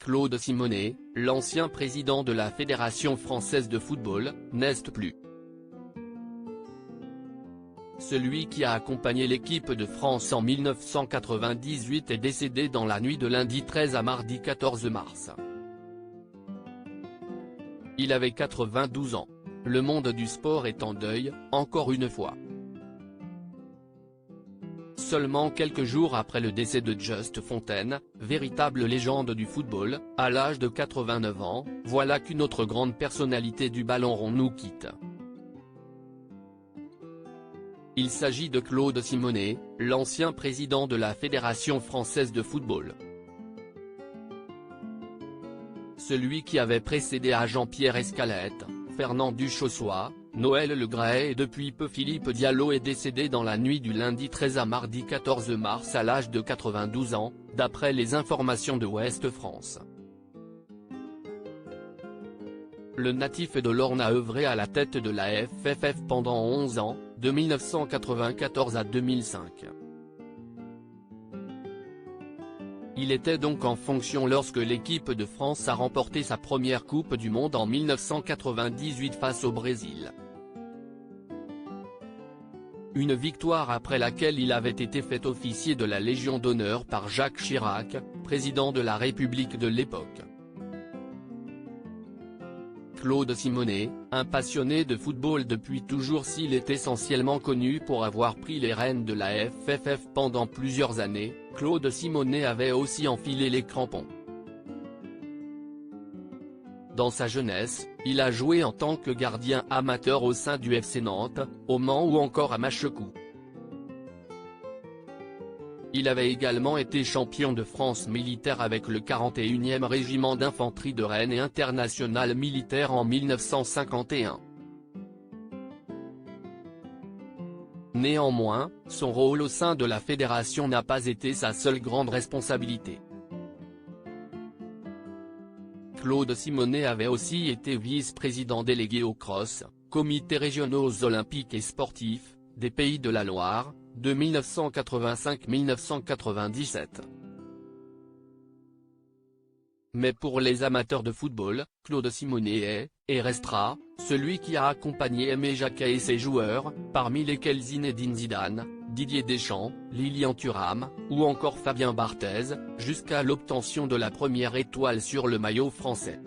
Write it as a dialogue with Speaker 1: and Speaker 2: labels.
Speaker 1: Claude Simonet, l'ancien président de la Fédération française de football, n'est plus. Celui qui a accompagné l'équipe de France en 1998 est décédé dans la nuit de lundi 13 à mardi 14 mars. Il avait 92 ans. Le monde du sport est en deuil, encore une fois. Seulement quelques jours après le décès de Just Fontaine, véritable légende du football, à l'âge de 89 ans, voilà qu'une autre grande personnalité du ballon rond nous quitte. Il s'agit de Claude Simonet, l'ancien président de la Fédération française de football. Celui qui avait précédé à Jean-Pierre Escalette, Fernand Duchossois, Noël Le Graët et depuis peu Philippe Diallo est décédé dans la nuit du lundi 13 à mardi 14 mars à l'âge de 92 ans, d'après les informations de Ouest France. Le natif de l'Orne a œuvré à la tête de la FFF pendant 11 ans, de 1994 à 2005. Il était donc en fonction lorsque l'équipe de France a remporté sa première Coupe du Monde en 1998 face au Brésil. Une victoire après laquelle il avait été fait officier de la Légion d'honneur par Jacques Chirac, président de la République de l'époque. Claude Simonet, un passionné de football depuis toujours, s'il est essentiellement connu pour avoir pris les rênes de la FFF pendant plusieurs années, Claude Simonet avait aussi enfilé les crampons. Dans sa jeunesse, il a joué en tant que gardien amateur au sein du FC Nantes, au Mans ou encore à Machecoul. Il avait également été champion de France militaire avec le 41e régiment d'infanterie de Rennes et international militaire en 1951. Néanmoins, son rôle au sein de la fédération n'a pas été sa seule grande responsabilité. Claude Simonet avait aussi été vice-président délégué au CROSS, comités régionaux olympiques et sportifs, des Pays de la Loire, de 1985-1997. Mais pour les amateurs de football, Claude Simonet est, et restera, celui qui a accompagné Aimé Jacquet et ses joueurs, parmi lesquels Zinedine Zidane, Didier Deschamps, Lilian Thuram, ou encore Fabien Barthez, jusqu'à l'obtention de la première étoile sur le maillot français.